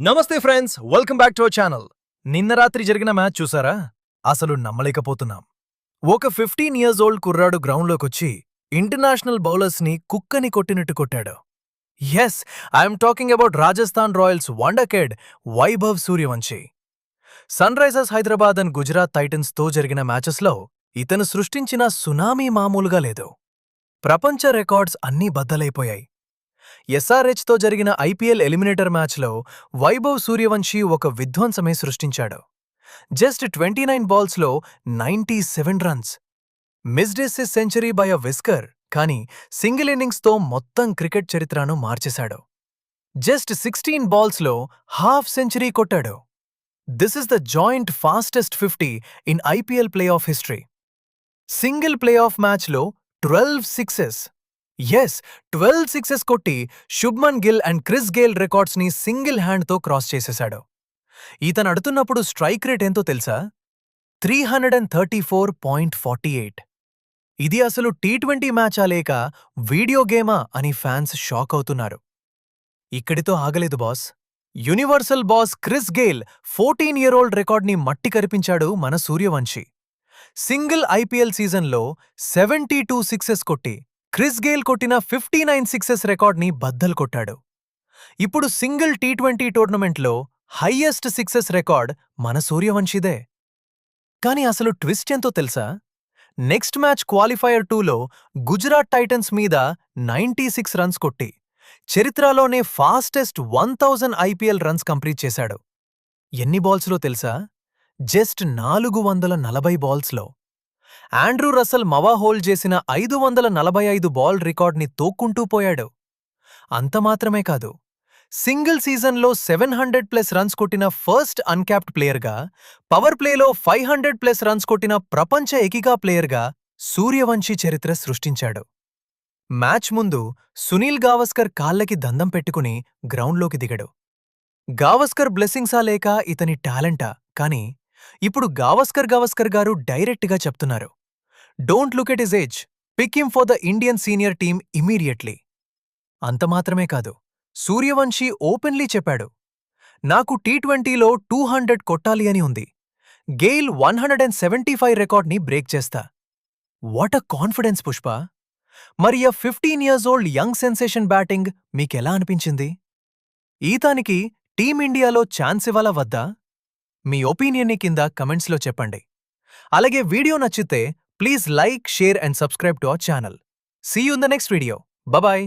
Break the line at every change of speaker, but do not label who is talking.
నమస్తే friends, welcome back to our channel. నిన్న రాత్రి జరిగిన మ్యాచ్ చూసారా? అసలు నమ్మలేకపోతున్నాం. ఒక 15 ఇయర్స్ ఓల్డ్ కుర్రాడు గ్రౌండ్లోకొచ్చి ఇంటర్నేషనల్ బౌలర్స్ని కుక్కని కొట్టినట్టు కొట్టాడు. Yes, I'm talking about Rajasthan royals wonder kid Vaibhav Suryavanshi. Sunrisers Hyderabad and Gujarat టైటన్స్తో జరిగిన మ్యాచెస్లో ఇతను సృష్టించిన సునామీ మామూలుగా లేదు. ప్రపంచ రికార్డ్స్ అన్నీ బద్దలైపోయాయి. ఎస్ఆర్హెచ్తో జరిగిన ఐపీఎల్ ఎలిమినేటర్ మ్యాచ్లో వైభవ్ సూర్యవంశీ ఒక విధ్వంసమే సృష్టించాడు. జస్ట్ 29 బాల్స్లో 97 runs. Missed his century by a whisker, కానీ సింగిల్ ఇన్నింగ్స్తో మొత్తం క్రికెట్ చరిత్రను మార్చేశాడు. జస్ట్ 16 బాల్స్లో హాఫ్ సెంచరీ కొట్టాడు. This is the joint fastest 50 in IPL playoff history. Single playoff మ్యాచ్లో 12 సిక్సెస్. ఎస్, 12 సిక్సెస్ కొట్టి Shubman Gill and Chris Gayle రికార్డ్స్ని సింగిల్ హ్యాండ్తో క్రాస్ చేసేశాడు. ఈతను అడుతున్నప్పుడు స్ట్రైక్ రేట్ ఎంతో తెలుసా? 334.48. ఇది అసలు టీ20 మ్యాచా లేక వీడియో గేమా అని ఫ్యాన్స్ షాక్ అవుతున్నారు. ఇక్కడితో ఆగలేదు boss. Universal boss Chris Gayle 14-year-old రికార్డ్ని మట్టి కరిపించాడు మన సూర్యవంశీ. సింగిల్ ఐపీఎల్ సీజన్లో 72 సిక్సెస్ కొట్టి క్రిస్ గేల్ కొట్టిన 59 సిక్సెస్ రికార్డ్ని బద్దలు కొట్టాడు. ఇప్పుడు సింగిల్ టీ20 టోర్నమెంట్లో హైయెస్ట్ సిక్సెస్ రికార్డ్ మన సూర్యవంశీదే. కానీ అసలు ట్విస్ట్ ఎంతో తెలుసా? నెక్స్ట్ మ్యాచ్ క్వాలిఫైయర్ 2లో గుజరాత్ టైటన్స్ మీద 96 రన్స్ కొట్టి చరిత్రలోనే ఫాస్టెస్ట్ 1000 ఐపీఎల్ రన్స్ కంప్లీట్ చేశాడు. ఎన్ని బాల్స్లో తెలుసా? జస్ట్ 440 బాల్స్లో. ఆండ్రూ రసల్ మవా హోల్డ్ చేసిన 545 బాల్ రికార్డ్ని తోక్కుంటూ పోయాడు. అంతమాత్రమే కాదు, సింగిల్ సీజన్లో 700+ రన్స్ కొట్టిన ఫస్ట్ అన్క్యాప్డ్ ప్లేయర్గా, పవర్ ప్లేలో 500+ రన్స్ కొట్టిన ప్రపంచ ఏకైక ప్లేయర్గా సూర్యవంశీ చరిత్ర సృష్టించాడు. మ్యాచ్ ముందు సునీల్ గావస్కర్ కాళ్లకి దండం పెట్టుకుని గ్రౌండ్లోకి దిగాడు. గావస్కర్ బ్లెస్సింగ్సా లేక ఇతని టాలెంటా? కానీ ఇప్పుడు గావస్కర్ గారు డైరెక్ట్గా చెప్తున్నారు, don't look at his age, pick him for the Indian senior team immediately. అంతమాత్రమే కాదు, సూర్యవంశీ ఓపెన్లీ చెప్పాడు, నాకు టీ20లో 200 కొట్టాలి అని ఉంది. గెయిల్ 175 రికార్డ్ని బ్రేక్ చేస్తా. What a confidence Pushpa! మరి ఆ 15 years old young sensation batting మీకెలా అనిపించింది? ఈతానికి టీమిండియాలో ఛాన్స్ ఇవ్వాలా వద్దా? మీ ఒపీనియన్ని కింద కమెంట్స్లో చెప్పండి. అలాగే వీడియో నచ్చితే please like, share and subscribe to our channel. See you in the next video. Bye.